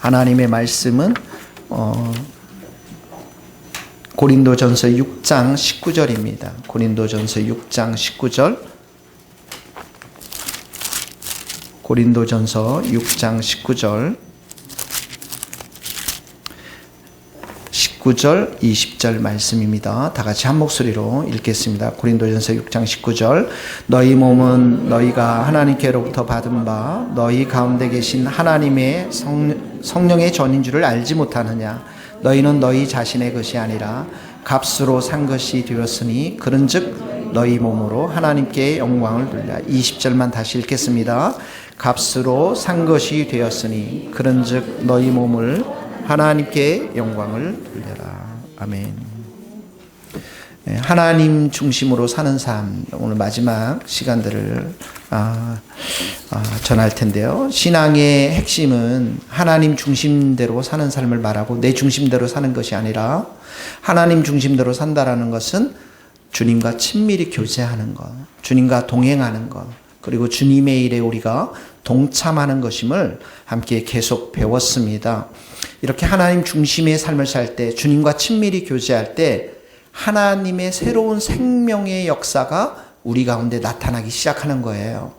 하나님의 말씀은 고린도전서 6장 19절입니다. 고린도전서 6장 19절. 고린도전서 6장 19절. 19절, 20절 말씀입니다. 다 같이 한 목소리로 읽겠습니다. 고린도전서 6장 19절. 너희 몸은 너희가 하나님께로부터 받은 바 너희 가운데 계신 하나님의 성령의 전인 줄을 알지 못하느냐. 너희는 너희 자신의 것이 아니라 값으로 산 것이 되었으니 그런즉 너희 몸으로 하나님께 영광을 돌려. 20절만 다시 읽겠습니다. 값으로 산 것이 되었으니 그런즉 너희 몸을 하나님께 영광을 돌려라. 아멘. 하나님 중심으로 사는 삶, 오늘 마지막 시간들을 전할 텐데요. 신앙의 핵심은 하나님 중심대로 사는 삶을 말하고 내 중심대로 사는 것이 아니라 하나님 중심대로 산다라는 것은 주님과 친밀히 교제하는 것, 주님과 동행하는 것, 그리고 주님의 일에 우리가 동참하는 것임을 함께 계속 배웠습니다. 이렇게 하나님 중심의 삶을 살 때, 주님과 친밀히 교제할 때 하나님의 새로운 생명의 역사가 우리 가운데 나타나기 시작하는 거예요.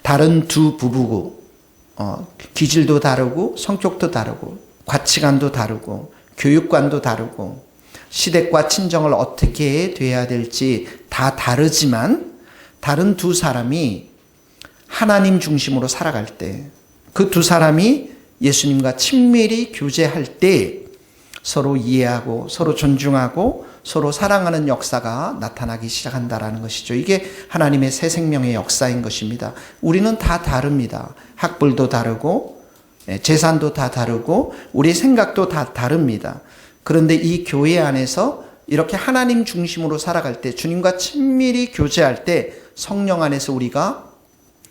다른 두 부부고 기질도 다르고 성격도 다르고 가치관도 다르고 교육관도 다르고 시댁과 친정을 어떻게 돼야 될지 다 다르지만 다른 두 사람이 하나님 중심으로 살아갈 때, 그 두 사람이 예수님과 친밀히 교제할 때 서로 이해하고 서로 존중하고 서로 사랑하는 역사가 나타나기 시작한다라는 것이죠. 이게 하나님의 새 생명의 역사인 것입니다. 우리는 다 다릅니다. 학벌도 다르고 재산도 다 다르고 우리 생각도 다 다릅니다. 그런데 이 교회 안에서 이렇게 하나님 중심으로 살아갈 때, 주님과 친밀히 교제할 때 성령 안에서 우리가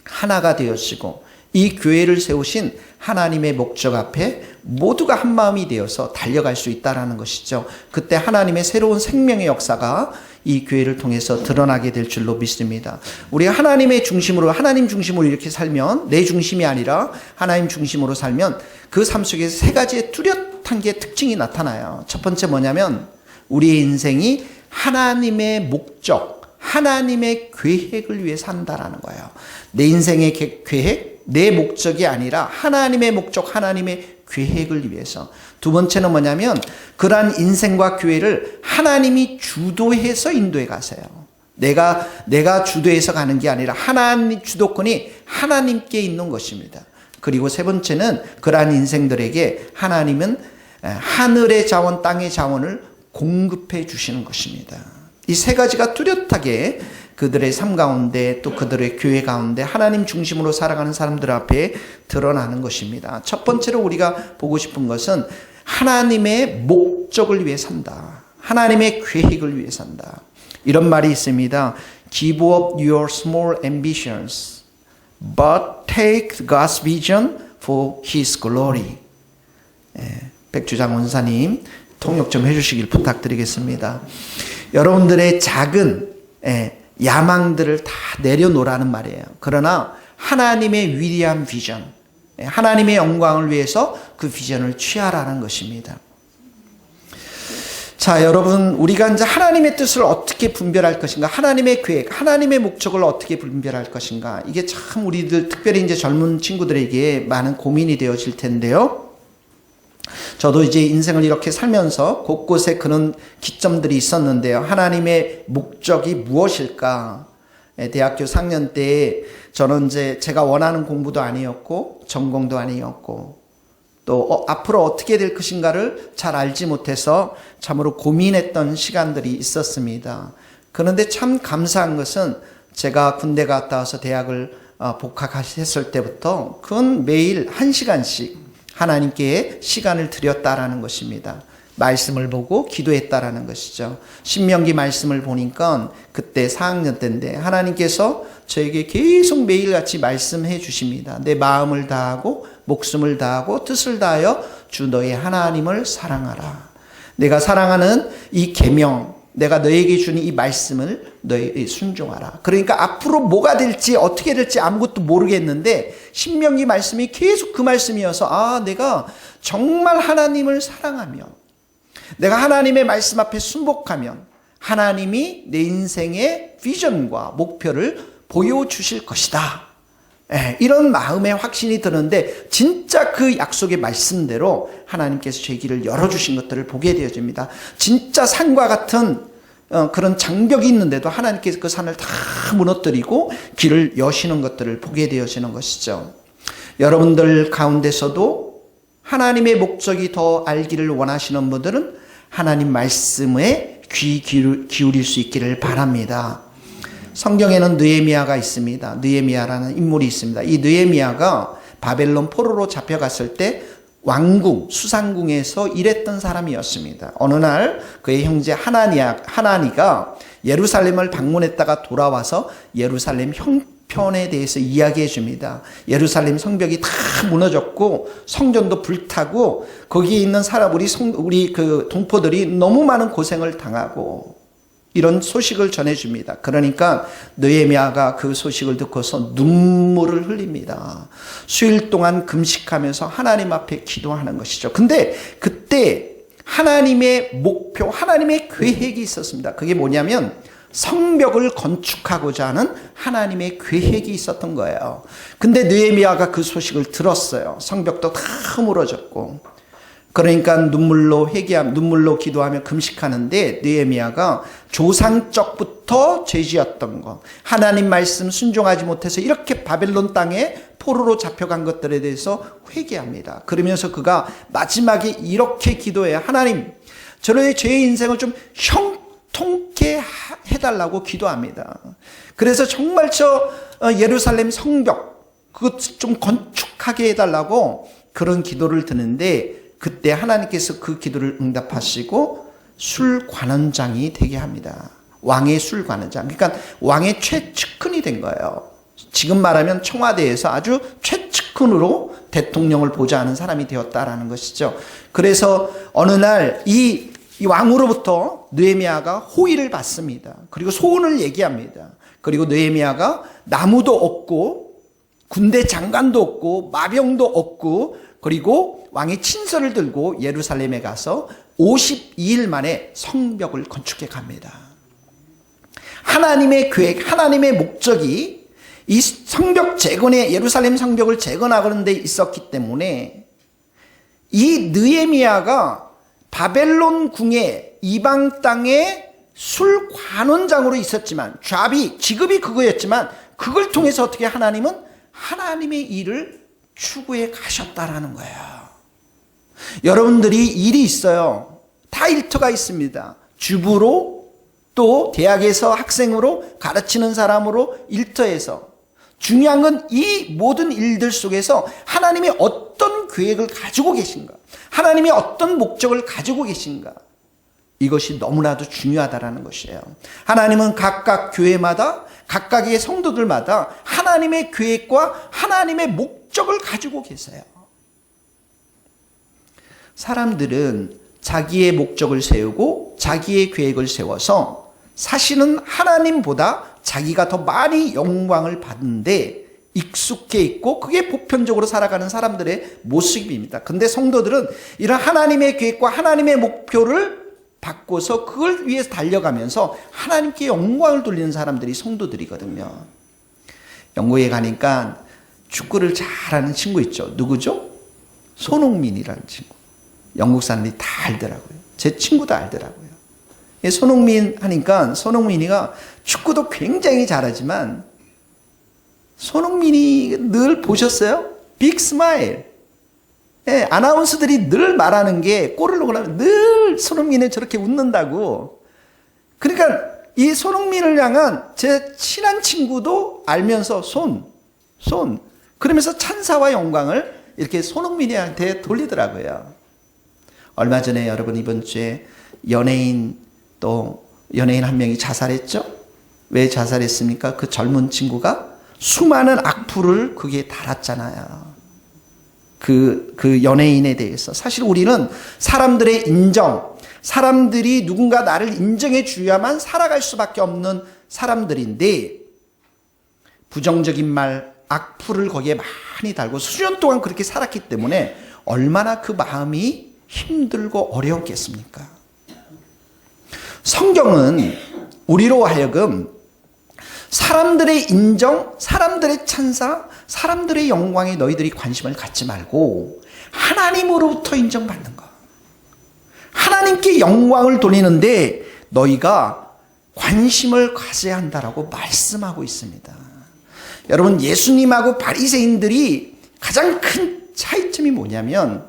하나가 되어지고 이 교회를 세우신 하나님의 목적 앞에 모두가 한 마음이 되어서 달려갈 수 있다는 것이죠. 그때 하나님의 새로운 생명의 역사가 이 교회를 통해서 드러나게 될 줄로 믿습니다. 우리가 하나님의 중심으로, 하나님 중심으로 이렇게 살면, 내 중심이 아니라 하나님 중심으로 살면 그 삶 속에서 세 가지의 뚜렷한 게 특징이 나타나요. 첫 번째 뭐냐면 우리의 인생이 하나님의 목적, 하나님의 계획을 위해 산다라는 거예요. 내 인생의 계획, 내 목적이 아니라 하나님의 목적, 하나님의 계획을 위해서. 두 번째는 뭐냐면 그러한 인생과 교회를 하나님이 주도해서 인도해 가세요. 내가 주도해서 가는 게 아니라 하나님 주도권이 하나님께 있는 것입니다. 그리고 세 번째는 그러한 인생들에게 하나님은 하늘의 자원, 땅의 자원을 공급해 주시는 것입니다. 이 세 가지가 뚜렷하게 그들의 삶 가운데 또 그들의 교회 가운데 하나님 중심으로 살아가는 사람들 앞에 드러나는 것입니다. 첫 번째로 우리가 보고 싶은 것은 하나님의 목적을 위해 산다. 하나님의 계획을 위해 산다. 이런 말이 있습니다. Give up your small ambitions, but take God's vision for His glory. 백주장 원사님 통역 좀 해주시길 부탁드리겠습니다. 여러분들의 작은 야망들을 다 내려놓으라는 말이에요. 그러나 하나님의 위대한 비전, 하나님의 영광을 위해서 그 비전을 취하라는 것입니다. 자, 여러분, 우리가 이제 하나님의 뜻을 어떻게 분별할 것인가, 하나님의 계획, 하나님의 목적을 어떻게 분별할 것인가, 이게 참 우리들, 특별히 이제 젊은 친구들에게 많은 고민이 되어질 텐데요. 저도 이제 인생을 이렇게 살면서 곳곳에 그런 기점들이 있었는데요. 하나님의 목적이 무엇일까? 대학교 4학년 때 저는 이제 제가 원하는 공부도 아니었고 전공도 아니었고 또 앞으로 어떻게 될 것인가를 잘 알지 못해서 참으로 고민했던 시간들이 있었습니다. 그런데 참 감사한 것은 제가 군대 갔다 와서 대학을 복학했을 때부터 그건 매일 1시간씩 하나님께 시간을 드렸다라는 것입니다. 말씀을 보고 기도했다라는 것이죠. 신명기 말씀을 보니까 그때 4학년 때인데 하나님께서 저에게 계속 매일같이 말씀해 주십니다. 내 마음을 다하고 목숨을 다하고 뜻을 다하여 주 너의 하나님을 사랑하라. 내가 사랑하는 이 계명, 내가 너에게 주는 이 말씀을 너희 순종하라. 그러니까 앞으로 뭐가 될지 어떻게 될지 아무것도 모르겠는데 신명기 말씀이 계속 그 말씀이어서 내가 정말 하나님을 사랑하며 내가 하나님의 말씀 앞에 순복하면 하나님이 내 인생의 비전과 목표를 보여주실 것이다. 이런 마음의 확신이 드는데 진짜 그 약속의 말씀대로 하나님께서 제 길을 열어주신 것들을 보게 되어집니다. 진짜 산과 같은 그런 장벽이 있는데도 하나님께서 그 산을 다 무너뜨리고 길을 여시는 것들을 보게 되어지는 것이죠. 여러분들 가운데서도 하나님의 목적이 더 알기를 원하시는 분들은 하나님 말씀에 귀 기울일 수 있기를 바랍니다. 성경에는 느헤미야가 있습니다. 느헤미야라는 인물이 있습니다. 이 느헤미야가 바벨론 포로로 잡혀갔을 때 왕궁, 수상궁에서 일했던 사람이었습니다. 어느 날 그의 형제 하나니가 예루살렘을 방문했다가 돌아와서 예루살렘 형편에 대해서 이야기해 줍니다. 예루살렘 성벽이 다 무너졌고 성전도 불타고 거기에 있는 사람 우리 그 동포들이 너무 많은 고생을 당하고 이런 소식을 전해줍니다. 그러니까 느헤미야가 그 소식을 듣고서 눈물을 흘립니다. 수일 동안 금식하면서 하나님 앞에 기도하는 것이죠. 근데 그때 하나님의 목표, 하나님의 계획이 있었습니다. 그게 뭐냐면 성벽을 건축하고자 하는 하나님의 계획이 있었던 거예요. 근데 느헤미야가 그 소식을 들었어요. 성벽도 다 무너졌고. 그러니까 눈물로 기도하며 금식하는데 느헤미야가 조상적부터 죄지었던 것, 하나님 말씀 순종하지 못해서 이렇게 바벨론 땅에 포로로 잡혀간 것들에 대해서 회개합니다. 그러면서 그가 마지막에 이렇게 기도해요. 하나님, 저의 죄의 인생을 좀 형통케 해달라고 기도합니다. 그래서 정말 예루살렘 성벽 그것 좀 건축하게 해달라고 그런 기도를 드는데 그때 하나님께서 그 기도를 응답하시고 술관원장이 되게 합니다. 왕의 술관원장. 그러니까 왕의 최측근이 된 거예요. 지금 말하면 청와대에서 아주 최측근으로 대통령을 보좌하는 사람이 되었다라는 것이죠. 그래서 어느 날 이 왕으로부터 느헤미야가 호의를 받습니다. 그리고 소원을 얘기합니다. 그리고 느헤미야가 나무도 없고 군대 장관도 없고 마병도 없고 그리고 왕의 친서를 들고 예루살렘에 가서 52일 만에 성벽을 건축해 갑니다. 하나님의 계획, 하나님의 목적이 이 성벽 재건에 예루살렘 성벽을 재건하는 데 있었기 때문에 이 느헤미야가 바벨론 궁의 이방 땅의 술관원장으로 있었지만 직업이 그거였지만 그걸 통해서 어떻게 하나님은 하나님의 일을 추구해 가셨다라는 거예요. 여러분들이 일이 있어요. 다 일터가 있습니다. 주부로 또 대학에서 학생으로 가르치는 사람으로 일터에서 중요한 건 이 모든 일들 속에서 하나님이 어떤 계획을 가지고 계신가, 하나님이 어떤 목적을 가지고 계신가, 이것이 너무나도 중요하다라는 것이에요. 하나님은 각각 교회마다 각각의 성도들마다 하나님의 계획과 하나님의 목적을 가지고 계세요. 사람들은 자기의 목적을 세우고 자기의 계획을 세워서 사실은 하나님보다 자기가 더 많이 영광을 받는데 익숙해 있고 그게 보편적으로 살아가는 사람들의 모습입니다. 근데 성도들은 이런 하나님의 계획과 하나님의 목표를 바꿔서 그걸 위해서 달려가면서 하나님께 영광을 돌리는 사람들이 성도들이거든요. 영국에 가니까 축구를 잘하는 친구 있죠. 누구죠? 손흥민이라는 친구. 영국 사람들이 다 알더라고요. 제 친구도 알더라고요. 손흥민 하니까 손흥민이가 축구도 굉장히 잘하지만 손흥민이 늘 보셨어요? 빅 스마일. 아나운서들이 늘 말하는 게 골을 넣고 나면 늘 손흥민은 저렇게 웃는다고. 그러니까 이 손흥민을 향한 제 친한 친구도 알면서 그러면서 찬사와 영광을 이렇게 손흥민한테 돌리더라고요. 얼마 전에 여러분 이번 주에 연예인 한 명이 자살했죠? 왜 자살했습니까? 그 젊은 친구가 수많은 악플을 그게 달았잖아요. 그 연예인에 대해서. 사실 우리는 사람들의 인정, 사람들이 누군가 나를 인정해 줘야만 살아갈 수밖에 없는 사람들인데 부정적인 말, 악플을 거기에 많이 달고 수년 동안 그렇게 살았기 때문에 얼마나 그 마음이 힘들고 어려웠겠습니까? 성경은 우리로 하여금 사람들의 인정, 사람들의 찬사, 사람들의 영광에 너희들이 관심을 갖지 말고 하나님으로부터 인정받는 것, 하나님께 영광을 돌리는데 너희가 관심을 가져야 한다라고 말씀하고 있습니다. 여러분, 예수님하고 바리새인들이 가장 큰 차이점이 뭐냐면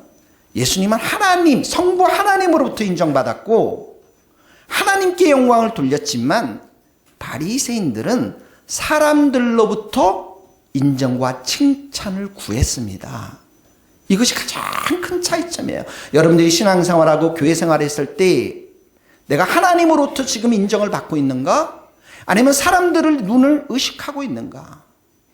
예수님은 하나님, 성부 하나님으로부터 인정받았고 하나님께 영광을 돌렸지만 바리새인들은 사람들로부터 인정과 칭찬을 구했습니다. 이것이 가장 큰 차이점이에요. 여러분들이 신앙생활하고 교회생활했을 때 내가 하나님으로부터 지금 인정을 받고 있는가? 아니면 사람들을 눈을 의식하고 있는가?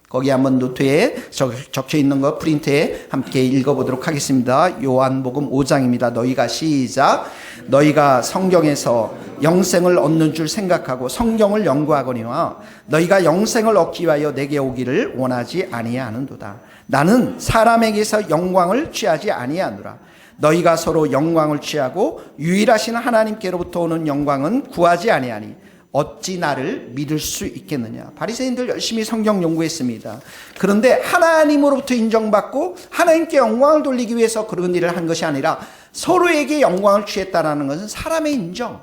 거기 한번 노트에 적혀 있는 거 프린트에 함께 읽어보도록 하겠습니다. 요한복음 5장입니다. 너희가 시작. 너희가 성경에서 영생을 얻는 줄 생각하고 성경을 연구하거니와 너희가 영생을 얻기 위하여 내게 오기를 원하지 아니하는도다. 나는 사람에게서 영광을 취하지 아니하노라. 너희가 서로 영광을 취하고 유일하신 하나님께로부터 오는 영광은 구하지 아니하니 어찌 나를 믿을 수 있겠느냐. 바리새인들 열심히 성경 연구했습니다. 그런데 하나님으로부터 인정받고 하나님께 영광을 돌리기 위해서 그런 일을 한 것이 아니라 서로에게 영광을 취했다라는 것은 사람의 인정,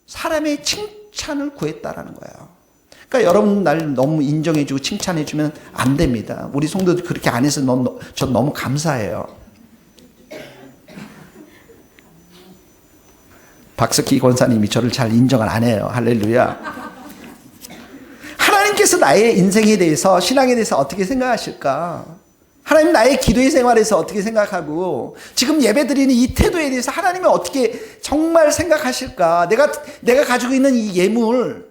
사람의 칭찬을 구했다라는 거예요. 그러니까 여러분 날 너무 인정해주고 칭찬해주면 안 됩니다. 우리 성도들 그렇게 안 해서 저 너무 감사해요. 박석희 권사님이 저를 잘 인정을 안 해요. 할렐루야. 하나님께서 나의 인생에 대해서, 신앙에 대해서 어떻게 생각하실까? 하나님 나의 기도의 생활에서 어떻게 생각하고 지금 예배드리는 이 태도에 대해서 하나님은 어떻게 정말 생각하실까? 내가 가지고 있는 이 예물,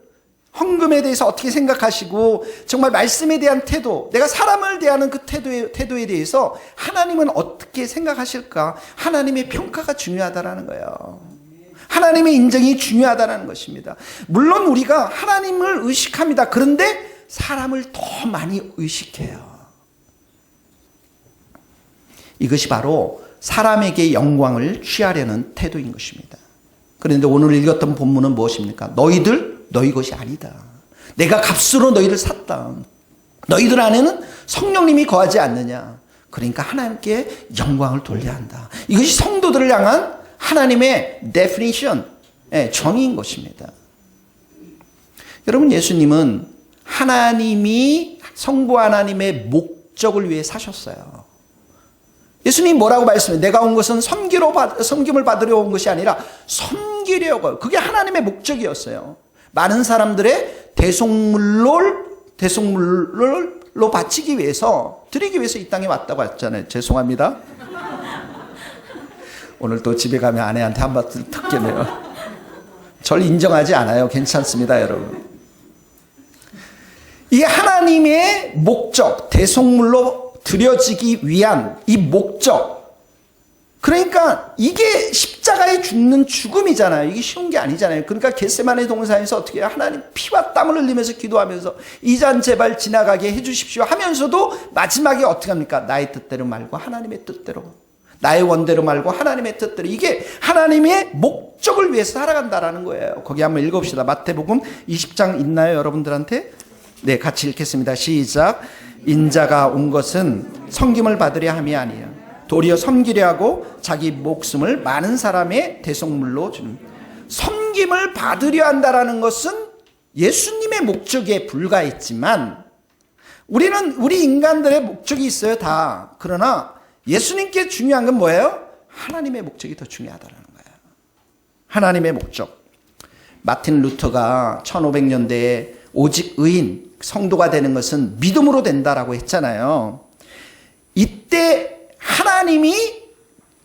헌금에 대해서 어떻게 생각하시고 정말 말씀에 대한 태도, 내가 사람을 대하는 그 태도에 대해서 하나님은 어떻게 생각하실까? 하나님의 평가가 중요하다라는 거예요. 하나님의 인정이 중요하다는 것입니다. 물론 우리가 하나님을 의식합니다. 그런데 사람을 더 많이 의식해요. 이것이 바로 사람에게 영광을 취하려는 태도인 것입니다. 그런데 오늘 읽었던 본문은 무엇입니까? 너희 것이 아니다. 내가 값으로 너희를 샀다. 너희들 안에는 성령님이 거하지 않느냐. 그러니까 하나님께 영광을 돌려야 한다. 이것이 성도들을 향한 하나님의 definition, 정의인 것입니다. 여러분, 예수님은 하나님이 성부 하나님의 목적을 위해 사셨어요. 예수님 뭐라고 말씀해요? 내가 온 것은 섬김을 받으려 온 것이 아니라 섬기려고. 그게 하나님의 목적이었어요. 많은 사람들의 대속물로 바치기 위해서, 드리기 위해서 이 땅에 왔다고 했잖아요. 죄송합니다. 오늘 또 집에 가면 아내한테 한번 듣겠네요. 절 인정하지 않아요. 괜찮습니다, 여러분. 이 하나님의 목적, 대속물로 드려지기 위한 이 목적. 그러니까 이게 십자가에 죽는 죽음이잖아요. 이게 쉬운 게 아니잖아요. 그러니까 겟세마네 동산에서 어떻게 해요? 하나님 피와 땀을 흘리면서 기도하면서 이 잔 제발 지나가게 해주십시오 하면서도 마지막에 어떻게 합니까? 나의 뜻대로 말고 하나님의 뜻대로. 나의 원대로 말고 하나님의 뜻대로. 이게 하나님의 목적을 위해서 살아간다라는 거예요. 거기 한번 읽어봅시다. 마태복음 20장 있나요, 여러분들한테? 네, 같이 읽겠습니다. 시작. 인자가 온 것은 섬김을 받으려 함이 아니에요. 도리어 섬기려 하고 자기 목숨을 많은 사람의 대속물로 주는. 섬김을 받으려 한다라는 것은 예수님의 목적에 불과했지만 우리 인간들의 목적이 있어요, 다. 그러나 예수님께 중요한 건 뭐예요? 하나님의 목적이 더 중요하다는 거예요. 하나님의 목적. 마틴 루터가 1500년대에 오직 의인, 성도가 되는 것은 믿음으로 된다라고 했잖아요. 이때 하나님이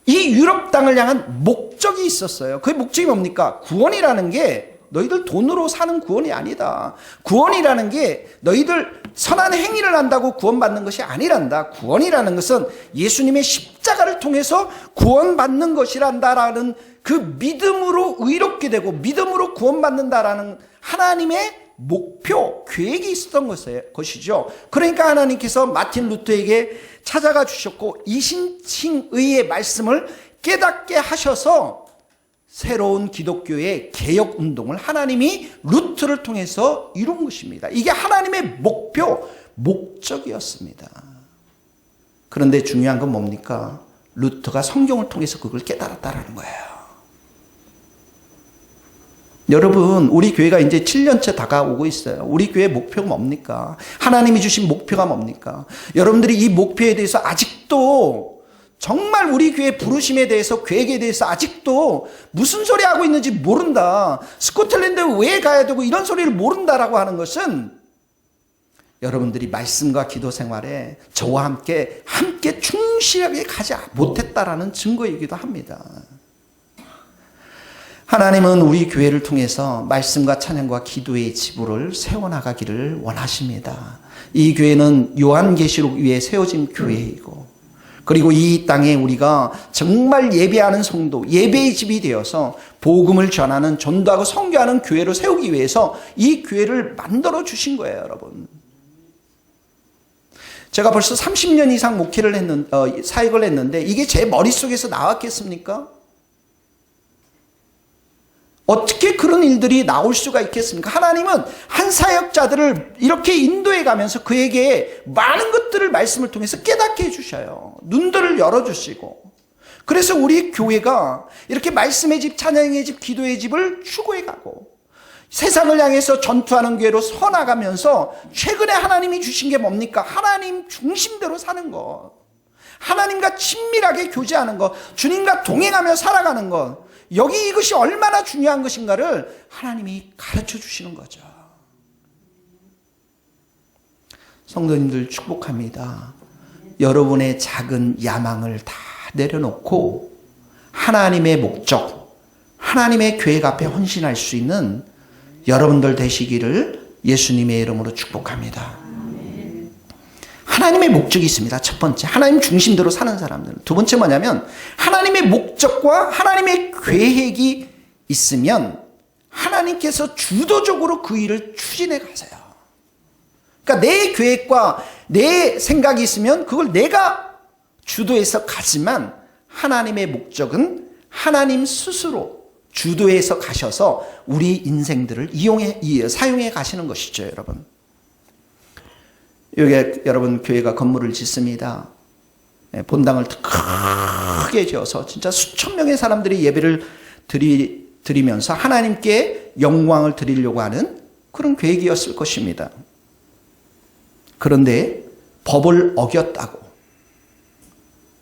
이 유럽 땅을 향한 목적이 있었어요. 그 목적이 뭡니까? 구원이라는 게 너희들 돈으로 사는 구원이 아니다. 구원이라는 게 너희들 선한 행위를 한다고 구원받는 것이 아니란다. 구원이라는 것은 예수님의 십자가를 통해서 구원받는 것이란다라는 그 믿음으로 의롭게 되고 믿음으로 구원받는다라는 하나님의 목표, 계획이 있었던 것이죠. 그러니까 하나님께서 마틴 루터에게 찾아가 주셨고 이신칭의의 말씀을 깨닫게 하셔서 새로운 기독교의 개혁운동을 하나님이 루터를 통해서 이룬 것입니다. 이게 하나님의 목표, 목적이었습니다. 그런데 중요한 건 뭡니까? 루터가 성경을 통해서 그걸 깨달았다라는 거예요. 여러분, 우리 교회가 이제 7년째 다가오고 있어요. 우리 교회 목표가 뭡니까? 하나님이 주신 목표가 뭡니까? 여러분들이 이 목표에 대해서 아직도 정말 우리 교회 부르심에 대해서 계획에 대해서 아직도 무슨 소리 하고 있는지 모른다. 스코틀랜드에 왜 가야 되고 이런 소리를 모른다라고 하는 것은 여러분들이 말씀과 기도 생활에 저와 함께 충실하게 가지 못했다라는 증거이기도 합니다. 하나님은 우리 교회를 통해서 말씀과 찬양과 기도의 지부를 세워나가기를 원하십니다. 이 교회는 요한계시록 위에 세워진 교회이고, 그리고 이 땅에 우리가 정말 예배하는 성도, 예배의 집이 되어서 복음을 전하는, 전도하고 선교하는 교회로 세우기 위해서 이 교회를 만들어 주신 거예요, 여러분. 제가 벌써 30년 이상 목회를 사역을 했는데 이게 제 머릿속에서 나왔겠습니까? 어떻게 그런 일들이 나올 수가 있겠습니까? 하나님은 한 사역자들을 이렇게 인도해 가면서 그에게 많은 것들을 말씀을 통해서 깨닫게 해주셔요. 눈들을 열어주시고. 그래서 우리 교회가 이렇게 말씀의 집, 찬양의 집, 기도의 집을 추구해 가고 세상을 향해서 전투하는 교회로 서나가면서 최근에 하나님이 주신 게 뭡니까? 하나님 중심대로 사는 것. 하나님과 친밀하게 교제하는 것. 주님과 동행하며 살아가는 것. 여기 이것이 얼마나 중요한 것인가를 하나님이 가르쳐 주시는 거죠. 성도님들 축복합니다. 여러분의 작은 야망을 다 내려놓고 하나님의 목적, 하나님의 계획 앞에 헌신할 수 있는 여러분들 되시기를 예수님의 이름으로 축복합니다. 하나님의 목적이 있습니다. 첫 번째, 하나님 중심대로 사는 사람들. 두 번째 뭐냐면 하나님의 목적과 하나님의 계획이 있으면 하나님께서 주도적으로 그 일을 추진해 가세요. 그러니까 내 계획과 내 생각이 있으면 그걸 내가 주도해서 가지만 하나님의 목적은 하나님 스스로 주도해서 가셔서 우리 인생들을 사용해 가시는 것이죠, 여러분. 여기 여러분 교회가 건물을 짓습니다. 본당을 크게 지어서 진짜 수천 명의 사람들이 예배를 드리면서 하나님께 영광을 드리려고 하는 그런 계획이었을 것입니다. 그런데 법을 어겼다고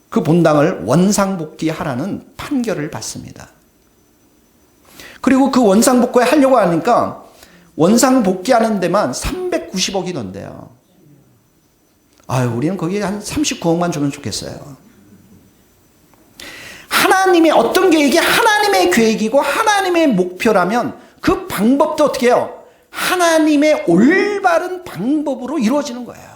그 본당을 원상복귀하라는 판결을 받습니다. 그리고 그 원상복귀 하려고 하니까 원상복귀하는 데만 390억이 던데요. 우리는 거기에 한 39억만 주면 좋겠어요. 하나님의 어떤 계획이 하나님의 계획이고 하나님의 목표라면 그 방법도 어떻게 해요? 하나님의 올바른 방법으로 이루어지는 거예요.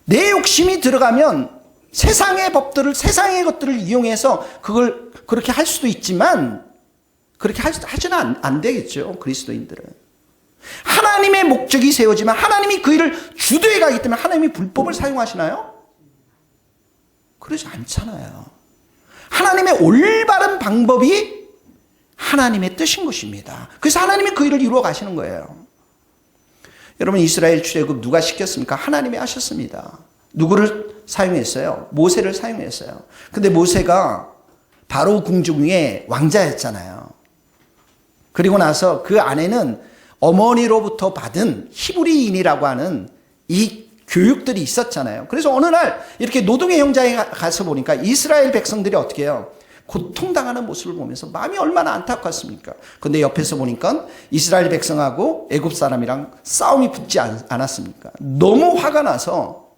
내 욕심이 들어가면 세상의 법들을, 세상의 것들을 이용해서 그걸 그렇게 할 수도 있지만 그렇게 하지는 안 되겠죠, 그리스도인들은. 하나님의 목적이 세워지면 하나님이 그 일을 주도해 가기 때문에 하나님이 불법을 사용하시나요? 그러지 않잖아요. 하나님의 올바른 방법이 하나님의 뜻인 것입니다. 그래서 하나님이 그 일을 이루어 가시는 거예요. 여러분, 이스라엘 출애굽 누가 시켰습니까? 하나님이 하셨습니다. 누구를 사용했어요? 모세를 사용했어요. 근데 모세가 바로 궁중의 왕자였잖아요. 그리고 나서 그 안에는 어머니로부터 받은 히브리인이라고 하는 이 교육들이 있었잖아요. 그래서 어느 날 이렇게 노동의 현장에 가서 보니까 이스라엘 백성들이 어떻게 해요? 고통당하는 모습을 보면서 마음이 얼마나 안타깝습니까? 근데 옆에서 보니까 이스라엘 백성하고 애굽 사람이랑 싸움이 붙지 않았습니까? 너무 화가 나서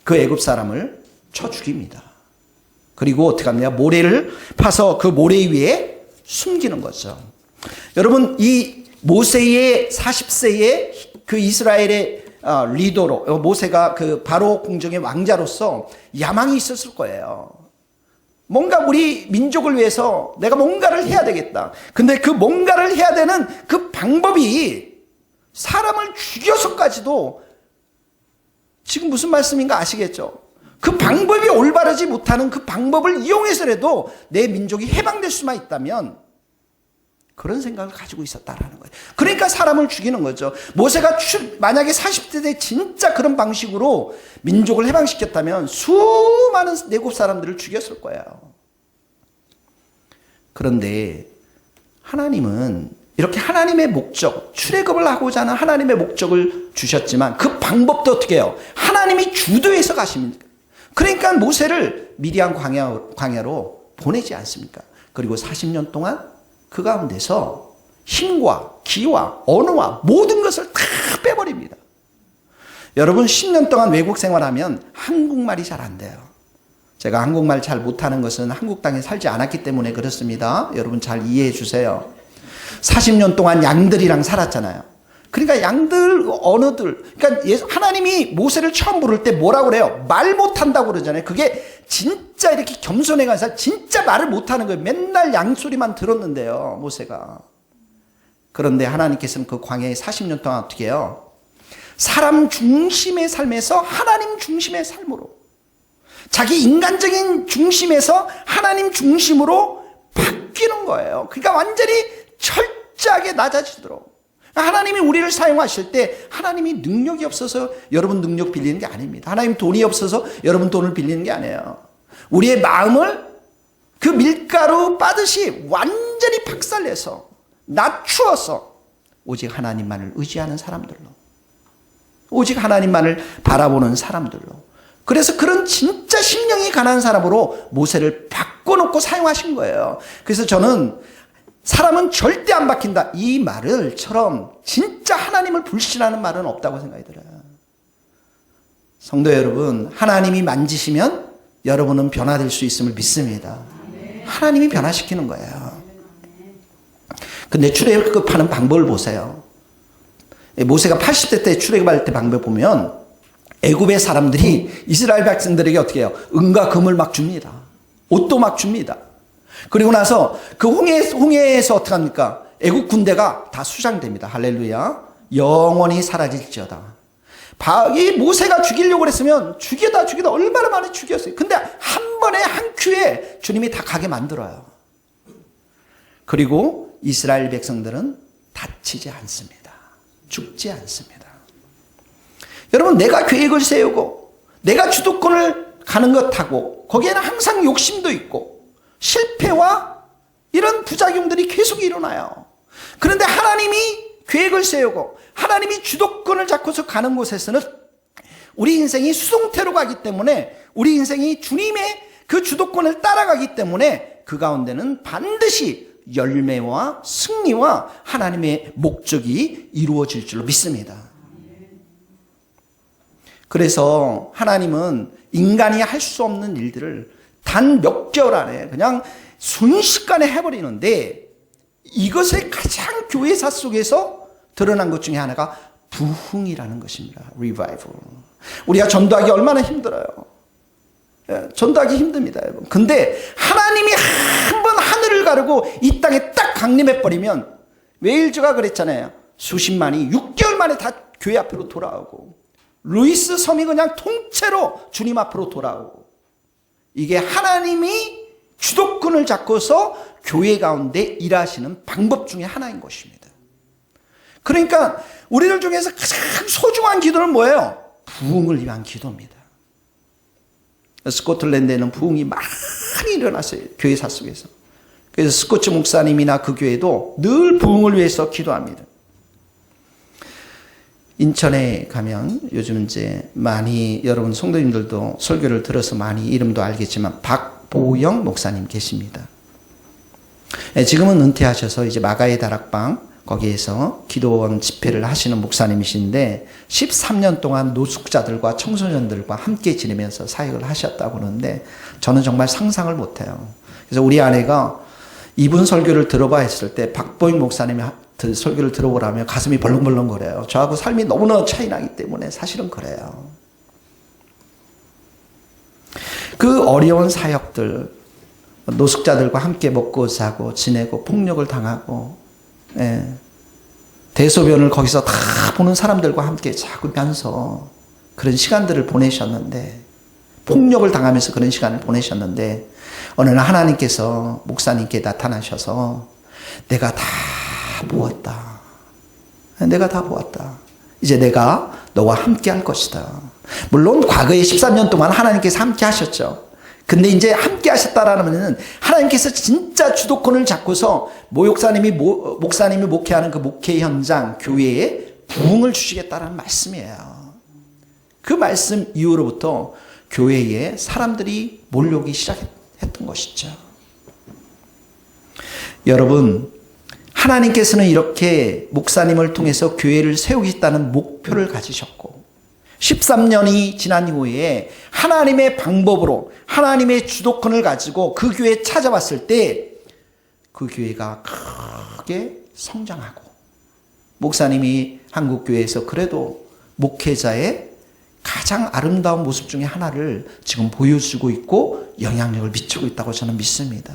그 애굽 사람을 쳐 죽입니다. 그리고 어떻게 합니까? 모래를 파서 그 모래 위에 숨기는 거죠. 여러분, 이 모세의 40세의 그 이스라엘의 리더로, 모세가 그 바로 궁정의 왕자로서 야망이 있었을 거예요. 뭔가 우리 민족을 위해서 내가 뭔가를 해야 되겠다. 근데 그 뭔가를 해야 되는 그 방법이 사람을 죽여서까지도, 지금 무슨 말씀인가 아시겠죠? 그 방법이 올바르지 못하는 그 방법을 이용해서라도 내 민족이 해방될 수만 있다면, 그런 생각을 가지고 있었다라는 거예요. 그러니까 사람을 죽이는 거죠. 모세가 만약에 40대 때 진짜 그런 방식으로 민족을 해방시켰다면 수많은 내국 사람들을 죽였을 거예요. 그런데 하나님은 이렇게 하나님의 목적, 출애굽을 하고자 하는 하나님의 목적을 주셨지만 그 방법도 어떻게 해요? 하나님이 주도해서 가십니다. 그러니까 모세를 미디안 광야로 보내지 않습니까? 그리고 40년 동안 그 가운데서 힘과 기와 언어와 모든 것을 다 빼버립니다. 여러분 10년 동안 외국 생활하면 한국말이 잘 안 돼요. 제가 한국말 잘 못하는 것은 한국 땅에 살지 않았기 때문에 그렇습니다. 여러분 잘 이해해 주세요. 40년 동안 양들이랑 살았잖아요. 그러니까 양들, 언어들, 그러니까 하나님이 모세를 처음 부를 때 뭐라고 그래요? 말 못한다고 그러잖아요. 그게 진짜 이렇게 겸손해 가서 진짜 말을 못하는 거예요. 맨날 양소리만 들었는데요, 모세가. 그런데 하나님께서는 그 광야에 40년 동안 어떻게 해요? 사람 중심의 삶에서 하나님 중심의 삶으로, 자기 인간적인 중심에서 하나님 중심으로 바뀌는 거예요. 그러니까 완전히 철저하게 낮아지도록. 하나님이 우리를 사용하실 때 하나님이 능력이 없어서 여러분 능력 빌리는 게 아닙니다. 하나님 돈이 없어서 여러분 돈을 빌리는 게 아니에요. 우리의 마음을 그 밀가루 빠듯이 완전히 박살내서 낮추어서 오직 하나님만을 의지하는 사람들로, 오직 하나님만을 바라보는 사람들로, 그래서 그런 진짜 심령이 가난한 사람으로 모세를 바꿔놓고 사용하신 거예요. 그래서 저는 사람은 절대 안 바뀐다, 이 말을처럼 진짜 하나님을 불신하는 말은 없다고 생각이 들어요. 성도 여러분, 하나님이 만지시면 여러분은 변화될 수 있음을 믿습니다. 하나님이 변화시키는 거예요. 근데 출애굽하는 방법을 보세요. 모세가 80대 때 출애굽할 때 방법 보면 애굽의 사람들이 이스라엘 백성들에게 어떻게 해요? 은과 금을 막 줍니다. 옷도 막 줍니다. 그리고 나서 그 홍해에서 어떻게 합니까? 애국 군대가 다 수장됩니다. 할렐루야. 영원히 사라질지어다. 이 모세가 죽이려고 그랬으면 죽이다 얼마나 많이 죽였어요. 근데 한 번에 한 큐에 주님이 다 가게 만들어요. 그리고 이스라엘 백성들은 다치지 않습니다. 죽지 않습니다. 여러분, 내가 계획을 세우고 내가 주도권을 가는 것하고 거기에는 항상 욕심도 있고 실패와 이런 부작용들이 계속 일어나요. 그런데 하나님이 계획을 세우고 하나님이 주도권을 잡고서 가는 곳에서는 우리 인생이 수동태로 가기 때문에, 우리 인생이 주님의 그 주도권을 따라가기 때문에 그 가운데는 반드시 열매와 승리와 하나님의 목적이 이루어질 줄로 믿습니다. 그래서 하나님은 인간이 할 수 없는 일들을 단 몇 개월 안에 그냥 순식간에 해버리는데, 이것의 가장 교회사 속에서 드러난 것 중에 하나가 부흥이라는 것입니다. Revival. 우리가 전도하기 얼마나 힘들어요. 전도하기 힘듭니다, 여러분. 근데 하나님이 한번 하늘을 가르고 이 땅에 딱 강림해버리면, 웨일즈가 그랬잖아요. 수십만이 6개월 만에 다 교회 앞으로 돌아오고, 루이스 섬이 그냥 통째로 주님 앞으로 돌아오고, 이게 하나님이 주도권을 잡고서 교회 가운데 일하시는 방법 중에 하나인 것입니다. 그러니까 우리들 중에서 가장 소중한 기도는 뭐예요? 부흥을 위한 기도입니다. 스코틀랜드에는 부흥이 많이 일어났어요, 교회사 속에서. 그래서 스코츠 목사님이나 그 교회도 늘 부흥을 위해서 기도합니다. 인천에 가면 요즘 이제 많이 여러분 성도님들도 설교를 들어서 많이 이름도 알겠지만 박보영 목사님 계십니다. 지금은 은퇴하셔서 이제 마가의 다락방 거기에서 기도원 집회를 하시는 목사님이신데 13년 동안 노숙자들과 청소년들과 함께 지내면서 사역을 하셨다고 그러는데 저는 정말 상상을 못해요. 그래서 우리 아내가 이분 설교를 들어봐 했을 때 박보영 목사님이 설교를 들어보라면 가슴이 벌렁벌렁거려요. 저하고 삶이 너무나 차이 나기 때문에 사실은 그래요. 그 어려운 사역들, 노숙자들과 함께 먹고 자고 지내고 폭력을 당하고, 대소변을 거기서 다 보는 사람들과 함께 자면서 그런 시간들을 보내셨는데, 폭력을 당하면서 그런 시간을 보내셨는데, 어느 날 하나님께서 목사님께 나타나셔서 내가 다 보았다. 내가 다 보았다. 이제 내가 너와 함께 할 것이다. 물론 과거에 13년 동안 하나님께서 함께 하셨죠. 근데 이제 함께 하셨다라는 하나님께서 진짜 주도권을 잡고서 목사님이 목회하는 그 목회 현장, 교회에 부흥을 주시겠다라는 말씀이에요. 그 말씀 이후로부터 교회에 사람들이 몰려오기 시작했던 것이죠. 여러분, 하나님께서는 이렇게 목사님을 통해서 교회를 세우겠다는 목표를 가지셨고, 13년이 지난 이후에 하나님의 방법으로 하나님의 주도권을 가지고 그 교회에 찾아왔을 때 그 교회가 크게 성장하고, 목사님이 한국교회에서 그래도 목회자의 가장 아름다운 모습 중에 하나를 지금 보여주고 있고 영향력을 미치고 있다고 저는 믿습니다.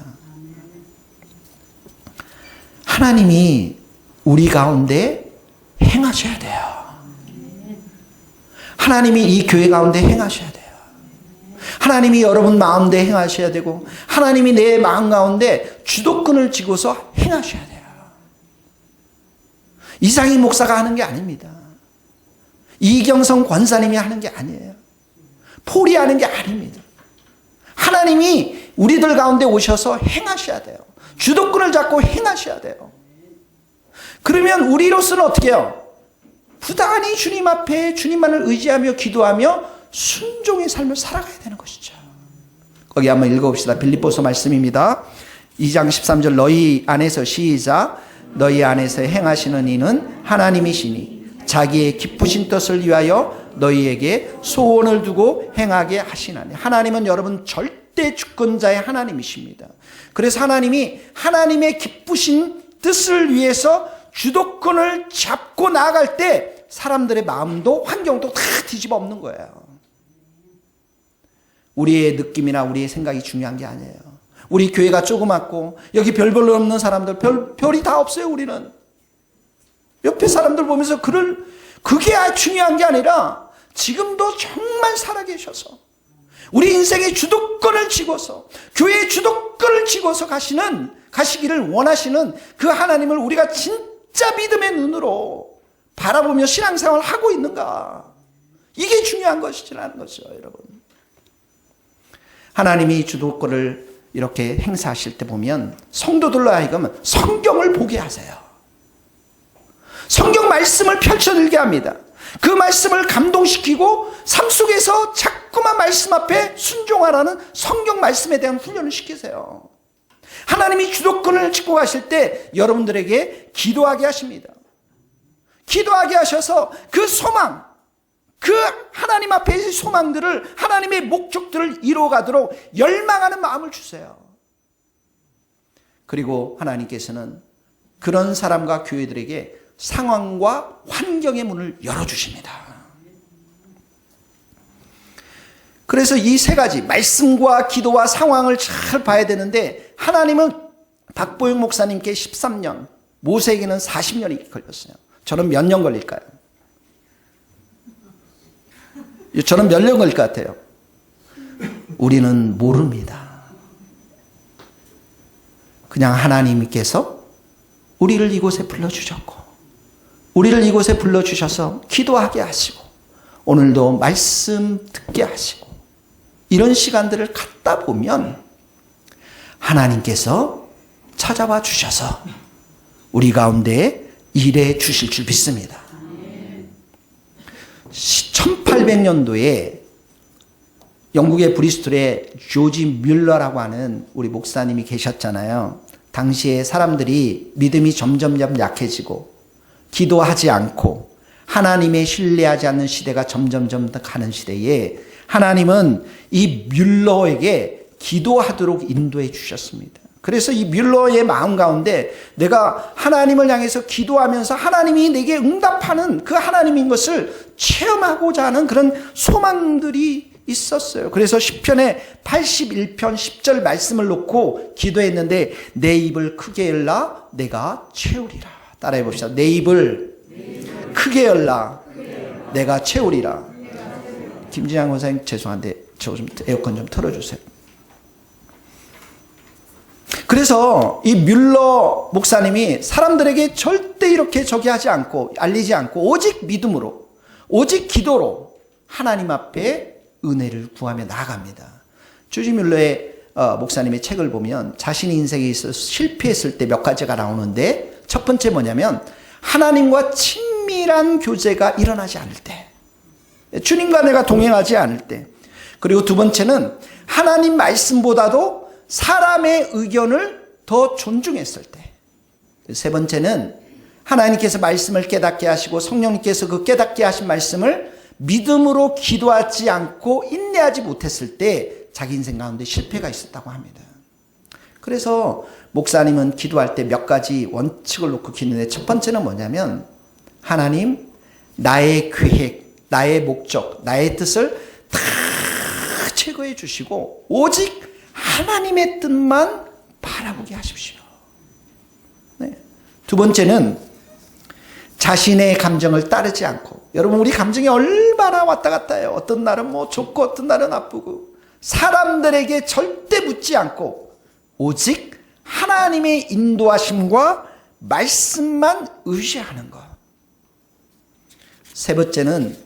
하나님이 우리 가운데 행하셔야 돼요. 하나님이 이 교회 가운데 행하셔야 돼요. 하나님이 여러분 마음대 행하셔야 되고, 하나님이 내 마음 가운데 주도권을 쥐고서 행하셔야 돼요. 이상희 목사가 하는 게 아닙니다. 이경성 권사님이 하는 게 아니에요. 폴이 하는 게 아닙니다. 하나님이 우리들 가운데 오셔서 행하셔야 돼요. 주도권을 잡고 행하셔야 돼요. 그러면 우리로서는 어떻게 해요? 부단히 주님 앞에 주님만을 의지하며 기도하며 순종의 삶을 살아가야 되는 것이죠. 거기 한번 읽어봅시다. 빌립보서 말씀입니다. 2장 13절, 너희 안에서 시작. 너희 안에서 행하시는 이는 하나님이시니 자기의 기쁘신 뜻을 위하여 너희에게 소원을 두고 행하게 하시나니. 하나님은 여러분 절대 주권자의 하나님이십니다. 그래서 하나님이 하나님의 기쁘신 뜻을 위해서 주도권을 잡고 나아갈 때 사람들의 마음도 환경도 다 뒤집어 엎는 거예요. 우리의 느낌이나 우리의 생각이 중요한 게 아니에요. 우리 교회가 조그맣고 여기 별별로 없는 사람들 별이 다 없어요. 우리는 옆에 사람들 보면서 그게 중요한 게 아니라 지금도 정말 살아계셔서 우리 인생의 주도권을 쥐고서 교회의 주도권을 쥐고서 가시기를 원하시는 그 하나님을 우리가 진짜 믿음의 눈으로 바라보며 신앙생활을 하고 있는가, 이게 중요한 것이라는 거죠. 여러분, 하나님이 주도권을 이렇게 행사하실 때 보면 성도들로 하여금 성경을 보게 하세요. 성경 말씀을 펼쳐들게 합니다. 그 말씀을 감동시키고 삶 속에서 자꾸만 말씀 앞에 순종하라는 성경 말씀에 대한 훈련을 시키세요. 하나님이 주도권을 짚고 가실 때 여러분들에게 기도하게 하십니다. 기도하게 하셔서 그 소망, 그 하나님 앞에의 소망들을, 하나님의 목적들을 이루어가도록 열망하는 마음을 주세요. 그리고 하나님께서는 그런 사람과 교회들에게 상황과 환경의 문을 열어주십니다. 그래서 이 세 가지, 말씀과 기도와 상황을 잘 봐야 되는데, 하나님은 박보영 목사님께 13년, 모세에게는 40년이 걸렸어요. 저는 몇 년 걸릴까요? 저는 몇 년 걸릴 것 같아요? 우리는 모릅니다. 그냥 하나님께서 우리를 이곳에 불러주셨고, 우리를 이곳에 불러주셔서 기도하게 하시고, 오늘도 말씀 듣게 하시고, 이런 시간들을 갖다 보면 하나님께서 찾아와 주셔서 우리 가운데 일해 주실 줄 믿습니다. 1800년도에 영국의 브리스톨에 조지 뮬러라고 하는 우리 목사님이 계셨잖아요. 당시에 사람들이 믿음이 점점 약해지고 기도하지 않고 하나님의 신뢰하지 않는 시대가 점점 더 가는 시대에 하나님은 이 뮬러에게 기도하도록 인도해 주셨습니다. 그래서 이 뮬러의 마음 가운데 내가 하나님을 향해서 기도하면서 하나님이 내게 응답하는 그 하나님인 것을 체험하고자 하는 그런 소망들이 있었어요. 그래서 시편의 81편 10절 말씀을 놓고 기도했는데 내 입을 크게 열라 내가 채우리라. 따라해 봅시다. 내 입을 크게 열라 내가 채우리라. 김진양 원사님 죄송한데 저 좀 에어컨 좀 틀어주세요. 그래서 이 뮬러 목사님이 사람들에게 절대 이렇게 저기 하지 않고 알리지 않고 오직 믿음으로 오직 기도로 하나님 앞에 은혜를 구하며 나아갑니다. 조지 뮬러의 목사님의 책을 보면 자신의 인생에 있어서 실패했을 때 몇 가지가 나오는데 첫 번째 뭐냐면 하나님과 친밀한 교제가 일어나지 않을 때, 주님과 내가 동행하지 않을 때, 그리고 두 번째는 하나님 말씀보다도 사람의 의견을 더 존중했을 때, 세 번째는 하나님께서 말씀을 깨닫게 하시고 성령님께서 그 깨닫게 하신 말씀을 믿음으로 기도하지 않고 인내하지 못했을 때 자기 인생 가운데 실패가 있었다고 합니다. 그래서 목사님은 기도할 때 몇 가지 원칙을 놓고 기도했는데 첫 번째는 뭐냐면 하나님 나의 계획, 나의 목적, 나의 뜻을 다 제거해 주시고 오직 하나님의 뜻만 바라보게 하십시오. 네. 두 번째는 자신의 감정을 따르지 않고, 여러분 우리 감정이 얼마나 왔다 갔다 해요. 어떤 날은 뭐 좋고 어떤 날은 나쁘고, 사람들에게 절대 묻지 않고 오직 하나님의 인도하심과 말씀만 의지하는 것. 세 번째는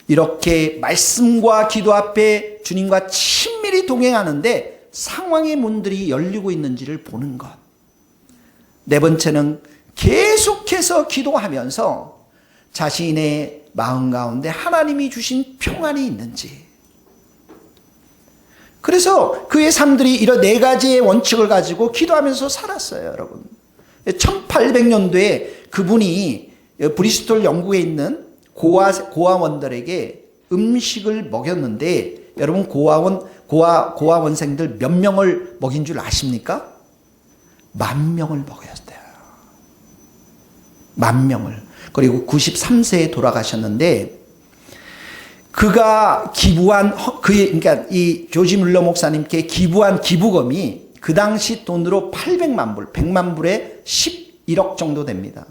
이렇게 말씀과 기도 앞에 주님과 친밀히 동행하는데 상황의 문들이 열리고 있는지를 보는 것. 네 번째는 계속해서 기도하면서 자신의 마음 가운데 하나님이 주신 평안이 있는지. 그래서 그의 삶들이 이런 네 가지의 원칙을 가지고 기도하면서 살았어요, 여러분. 1800년도에 그분이 브리스톨 영국에 있는 고아원들에게 음식을 먹였는데, 여러분 고아원생들 몇 명을 먹인 줄 아십니까? 10,000명을 먹였어요. 10,000명을. 그리고 93세에 돌아가셨는데, 그가 기부한, 그러니까 이 조지 뮬러 목사님께 기부한 기부금이 그 당시 돈으로 800만 불, 100만 불에 11억 정도 됩니다.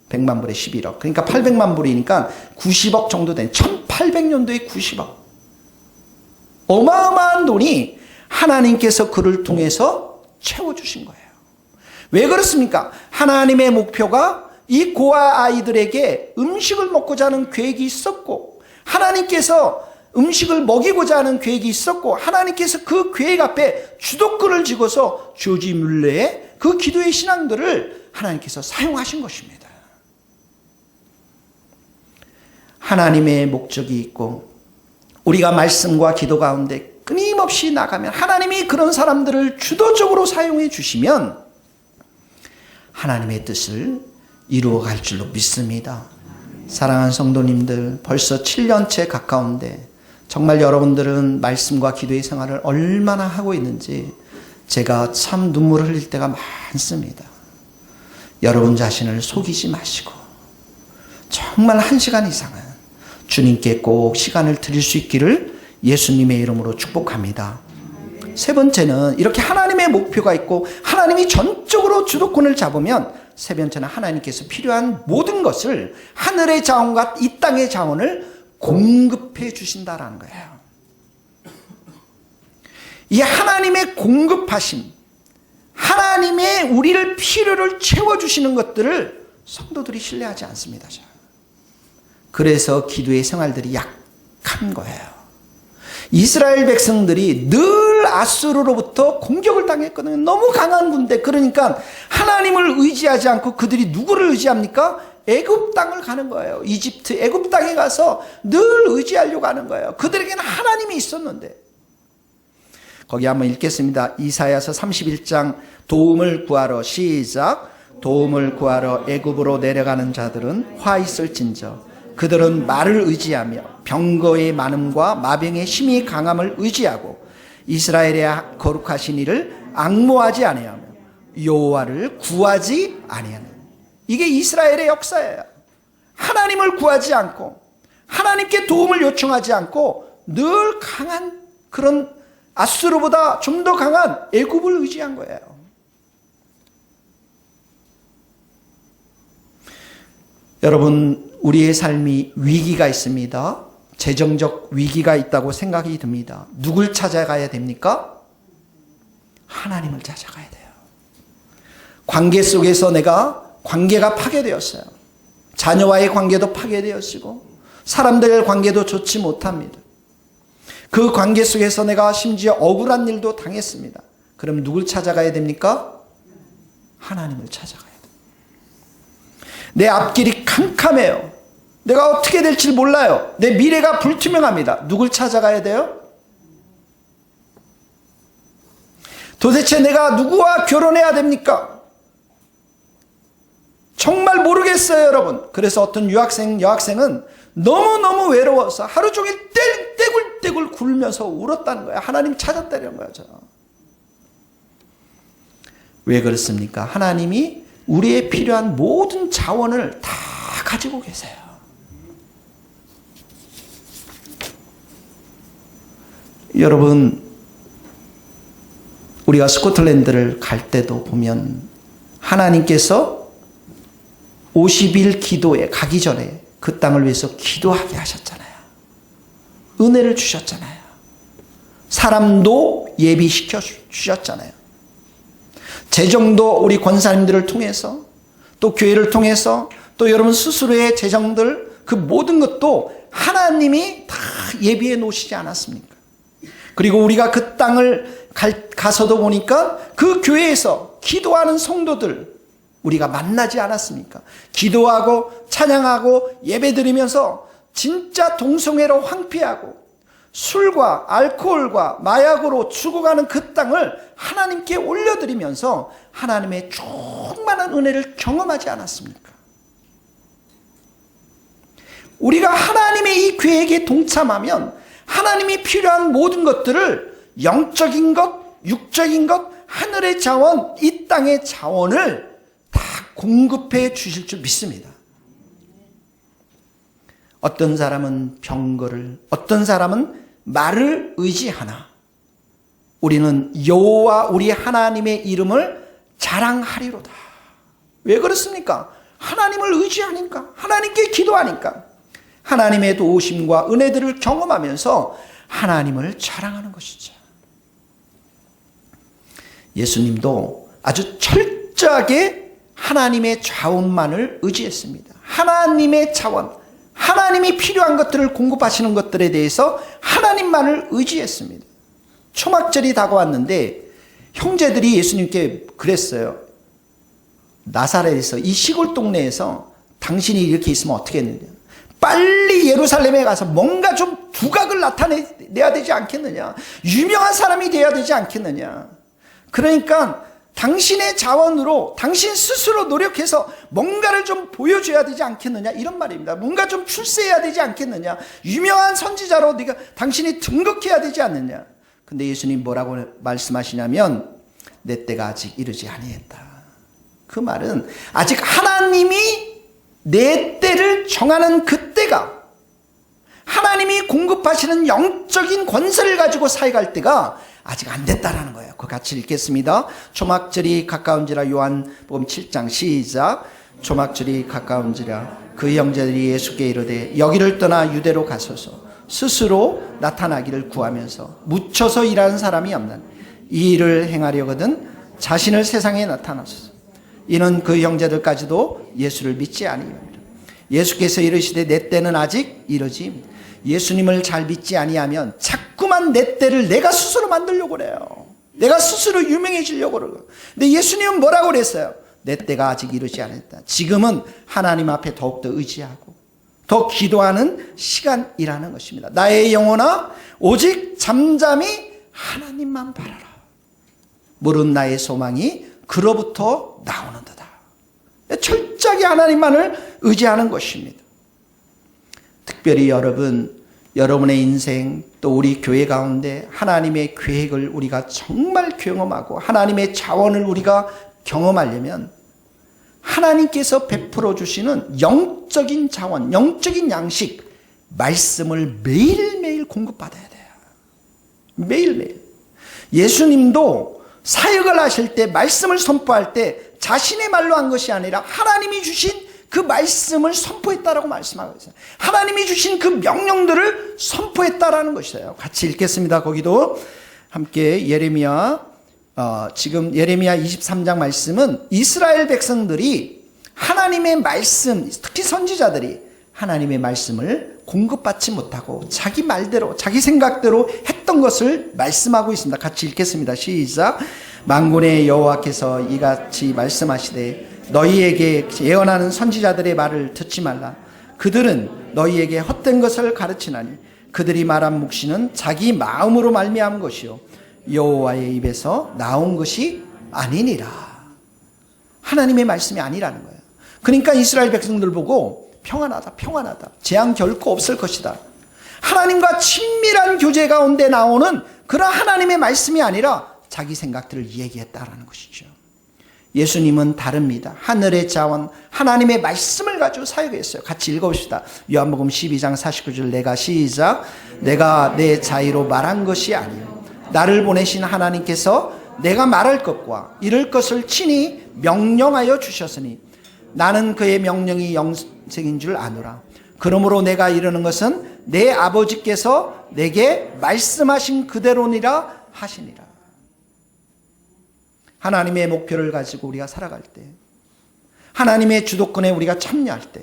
100만 불에 11억. 그러니까 800만 불이니까 90억 정도 된, 1800년도에 90억. 어마어마한 돈이 하나님께서 그를 통해서 채워주신 거예요. 왜 그렇습니까? 하나님의 목표가 이 고아 아이들에게 음식을 먹고자 하는 계획이 있었고, 하나님께서 음식을 먹이고자 하는 계획이 있었고, 하나님께서 그 계획 앞에 주도권을 쥐고서 조지 뮬러의 그 기도의 신앙들을 하나님께서 사용하신 것입니다. 하나님의 목적이 있고 우리가 말씀과 기도 가운데 끊임없이 나가면 하나님이 그런 사람들을 주도적으로 사용해 주시면 하나님의 뜻을 이루어갈 줄로 믿습니다. 사랑하는 성도님들, 벌써 7년째 가까운데 정말 여러분들은 말씀과 기도의 생활을 얼마나 하고 있는지 제가 참 눈물을 흘릴 때가 많습니다. 여러분 자신을 속이지 마시고 정말 1시간 이상은 주님께 꼭 시간을 드릴 수 있기를 예수님의 이름으로 축복합니다. 세 번째는 이렇게 하나님의 목표가 있고 하나님이 전적으로 주도권을 잡으면, 세 번째는 하나님께서 필요한 모든 것을, 하늘의 자원과 이 땅의 자원을 공급해 주신다라는 거예요. 이 하나님의 공급하심, 하나님의 우리를 필요를 채워주시는 것들을 성도들이 신뢰하지 않습니다. 그래서 기도의 생활들이 약한 거예요. 이스라엘 백성들이 늘 아수르로부터 공격을 당했거든요. 너무 강한 군대. 그러니까 하나님을 의지하지 않고 그들이 누구를 의지합니까? 애굽 땅을 가는 거예요. 이집트 애굽 땅에 가서 늘 의지하려고 하는 거예요. 그들에게는 하나님이 있었는데. 거기 한번 읽겠습니다. 이사야서 31장 도움을 구하러, 시작. 도움을 구하러 애굽으로 내려가는 자들은 화 있을진저 그들은 말을 의지하며 병거의 많음과 마병의 힘이 강함을 의지하고 이스라엘의 거룩하신 이를 앙모하지 아니하며 여호와를 구하지 아니하는, 이게 이스라엘의 역사예요. 하나님을 구하지 않고 하나님께 도움을 요청하지 않고 늘 강한 그런 아수르보다 좀 더 강한 애굽을 의지한 거예요. 여러분, 우리의 삶이 위기가 있습니다. 재정적 위기가 있다고 생각이 듭니다. 누굴 찾아가야 됩니까? 하나님을 찾아가야 돼요. 관계 속에서 내가 관계가 파괴되었어요. 자녀와의 관계도 파괴되었고 사람들의 관계도 좋지 못합니다. 그 관계 속에서 내가 심지어 억울한 일도 당했습니다. 그럼 누굴 찾아가야 됩니까? 하나님을 찾아가야 돼요. 내 앞길이 캄캄해요. 내가 어떻게 될지 몰라요. 내 미래가 불투명합니다. 누굴 찾아가야 돼요? 도대체 내가 누구와 결혼해야 됩니까? 정말 모르겠어요, 여러분. 그래서 어떤 여학생은 너무너무 외로워서 하루 종일 떼굴떼굴 굴면서 울었다는 거예요. 하나님 찾았다는 거죠. 왜 그렇습니까? 하나님이 우리의 필요한 모든 자원을 다 가지고 계세요. 여러분, 우리가 스코틀랜드를 갈 때도 보면 하나님께서 50일 기도에 가기 전에 그 땅을 위해서 기도하게 하셨잖아요. 은혜를 주셨잖아요. 사람도 예비시켜 주셨잖아요. 재정도 우리 권사님들을 통해서, 또 교회를 통해서, 또 여러분 스스로의 재정들, 그 모든 것도 하나님이 다 예비해 놓으시지 않았습니까? 그리고 우리가 그 땅을 가서도 보니까 그 교회에서 기도하는 성도들 우리가 만나지 않았습니까? 기도하고 찬양하고 예배드리면서 진짜 동성애로 황폐하고 술과 알코올과 마약으로 죽어가는 그 땅을 하나님께 올려드리면서 하나님의 충만한 은혜를 경험하지 않았습니까? 우리가 하나님의 이 계획에 동참하면 하나님이 필요한 모든 것들을 영적인 것, 육적인 것, 하늘의 자원, 이 땅의 자원을 다 공급해 주실 줄 믿습니다. 어떤 사람은 병거를, 어떤 사람은 말을 의지하나 우리는 여호와 우리 하나님의 이름을 자랑하리로다. 왜 그렇습니까? 하나님을 의지하니까, 하나님께 기도하니까, 하나님의 도우심과 은혜들을 경험하면서 하나님을 자랑하는 것이죠. 예수님도 아주 철저하게 하나님의 자원만을 의지했습니다. 하나님의 자원, 하나님이 필요한 것들을 공급하시는 것들에 대해서 하나님만을 의지했습니다. 초막절이 다가왔는데 형제들이 예수님께 그랬어요. 나사렛에서, 이 시골 동네에서 당신이 이렇게 있으면 어떻게 했느냐, 빨리 예루살렘에 가서 뭔가 좀 두각을 나타내야 되지 않겠느냐, 유명한 사람이 돼야 되지 않겠느냐, 그러니까 당신의 자원으로 당신 스스로 노력해서 뭔가를 좀 보여줘야 되지 않겠느냐, 이런 말입니다. 뭔가 좀 출세해야 되지 않겠느냐, 유명한 선지자로 당신이 등극해야 되지 않느냐. 근데 예수님 뭐라고 말씀하시냐면 내 때가 아직 이르지 아니했다. 그 말은 아직 하나님이 내 때를 정하는 그 때가, 하나님이 공급하시는 영적인 권세를 가지고 사역할 때가 아직 안 됐다라는 거예요. 그거 같이 읽겠습니다. 초막절이 가까운지라, 요한복음 7장 시작. 초막절이 가까운지라 그 형제들이 예수께 이르되 여기를 떠나 유대로 가소서, 스스로 나타나기를 구하면서 묻혀서 일하는 사람이 없는 이 일을 행하려거든 자신을 세상에 나타나소서. 이는 그 형제들까지도 예수를 믿지 아니하니라. 예수께서 이르시되 내 때는 아직 이르지. 예수님을 잘 믿지 아니하면 자꾸만 내 때를 내가 스스로 만들려고 그래요. 내가 스스로 유명해지려고 그러고. 근데 예수님은 뭐라고 그랬어요? 내 때가 아직 이르지 않았다. 지금은 하나님 앞에 더욱더 의지하고 더 기도하는 시간이라는 것입니다. 나의 영혼아 오직 잠잠히 하나님만 바라라. 물은 나의 소망이 그로부터 나오는도다. 철저하게 하나님만을 의지하는 것입니다. 특별히 여러분의 인생, 또 우리 교회 가운데 하나님의 계획을 우리가 정말 경험하고 하나님의 자원을 우리가 경험하려면 하나님께서 베풀어 주시는 영적인 자원, 영적인 양식, 말씀을 매일매일 매일매일 공급받아야 돼요. 매일매일. 예수님도 사역을 하실 때, 말씀을 선포할 때 자신의 말로 한 것이 아니라 하나님이 주신 그 말씀을 선포했다라고 말씀하고 있어요. 하나님이 주신 그 명령들을 선포했다라는 것이에요. 같이 읽겠습니다. 거기도 함께 지금 예레미야 23장 말씀은 이스라엘 백성들이 하나님의 말씀, 특히 선지자들이 하나님의 말씀을 공급받지 못하고 자기 말대로, 자기 생각대로 했던 것을 말씀하고 있습니다. 같이 읽겠습니다. 시작. 만군의 여호와께서 이같이 말씀하시되 너희에게 예언하는 선지자들의 말을 듣지 말라. 그들은 너희에게 헛된 것을 가르치나니 그들이 말한 묵시는 자기 마음으로 말미암은 것이요 여호와의 입에서 나온 것이 아니니라. 하나님의 말씀이 아니라는 거예요. 그러니까 이스라엘 백성들 보고 평안하다, 평안하다, 재앙 결코 없을 것이다, 하나님과 친밀한 교제 가운데 나오는 그런 하나님의 말씀이 아니라 자기 생각들을 얘기했다라는 것이죠. 예수님은 다릅니다. 하늘의 자원 하나님의 말씀을 가지고 사역했어요. 같이 읽어봅시다. 요한복음 12장 49절 내가 시작. 내가 내 자의로 말한 것이 아니요 나를 보내신 하나님께서 내가 말할 것과 이룰 것을 친히 명령하여 주셨으니 나는 그의 명령이 영생인 줄 아노라. 그러므로 내가 이르는 것은 내 아버지께서 내게 말씀하신 그대로니라 하시니라. 하나님의 목표를 가지고 우리가 살아갈 때, 하나님의 주도권에 우리가 참여할 때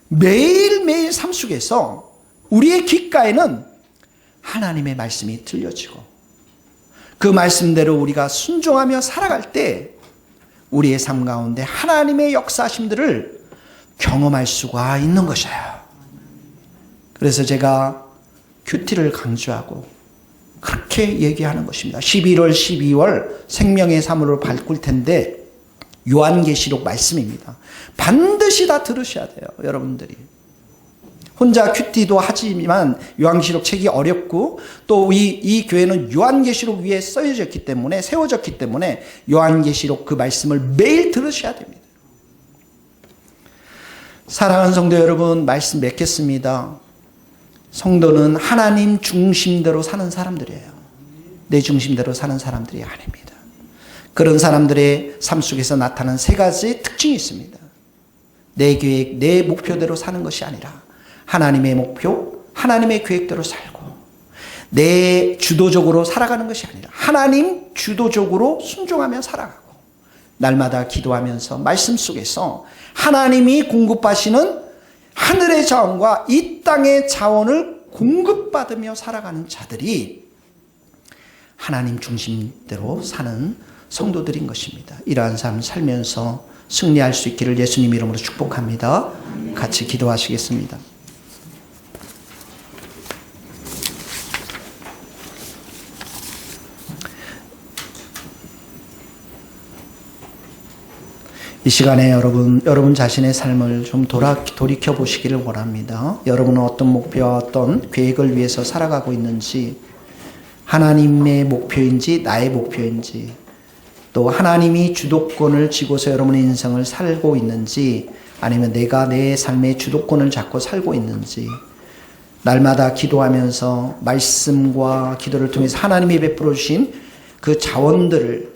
매일매일 삶 속에서 우리의 귓가에는 하나님의 말씀이 들려지고 그 말씀대로 우리가 순종하며 살아갈 때 우리의 삶 가운데 하나님의 역사하심들을 경험할 수가 있는 것이에요. 그래서 제가 큐티를 강조하고 그렇게 얘기하는 것입니다. 11월 12월 생명의 사물을 바꿀 텐데 요한계시록 말씀입니다. 반드시 다 들으셔야 돼요. 여러분들이 혼자 큐티도 하지만 요한계시록 책이 어렵고 또 이 교회는 요한계시록 위에 세워졌기 때문에 요한계시록 그 말씀을 매일 들으셔야 됩니다. 사랑하는 성도 여러분, 말씀 맺겠습니다. 성도는 하나님 중심대로 사는 사람들이에요. 내 중심대로 사는 사람들이 아닙니다. 그런 사람들의 삶 속에서 나타나는 세 가지 특징이 있습니다. 내 계획, 내 목표대로 사는 것이 아니라 하나님의 목표, 하나님의 계획대로 살고 내 주도적으로 살아가는 것이 아니라 하나님 주도적으로 순종하며 살아가고 날마다 기도하면서 말씀 속에서 하나님이 공급하시는 하늘의 자원과 이 땅의 자원을 공급받으며 살아가는 자들이 하나님 중심대로 사는 성도들인 것입니다. 이러한 삶을 살면서 승리할 수 있기를 예수님 이름으로 축복합니다. 같이 기도하시겠습니다. 이 시간에 여러분 자신의 삶을 좀 돌이켜 보시기를 원합니다. 여러분은 어떤 목표와 어떤 계획을 위해서 살아가고 있는지, 하나님의 목표인지 나의 목표인지, 또 하나님이 주도권을 쥐고서 여러분의 인생을 살고 있는지, 아니면 내가 내 삶의 주도권을 잡고 살고 있는지, 날마다 기도하면서 말씀과 기도를 통해서 하나님이 베풀어 주신 그 자원들을,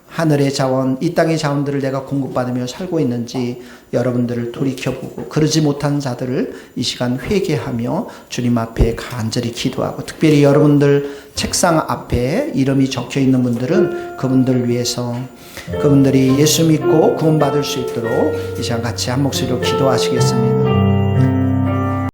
하늘의 자원, 이 땅의 자원들을 내가 공급받으며 살고 있는지 여러분들을 돌이켜보고, 그러지 못한 자들을 이 시간 회개하며 주님 앞에 간절히 기도하고, 특별히 여러분들 책상 앞에 이름이 적혀 있는 분들은 그분들을 위해서, 그분들이 예수 믿고 구원받을 수 있도록 이 시간 같이 한 목소리로 기도하시겠습니다.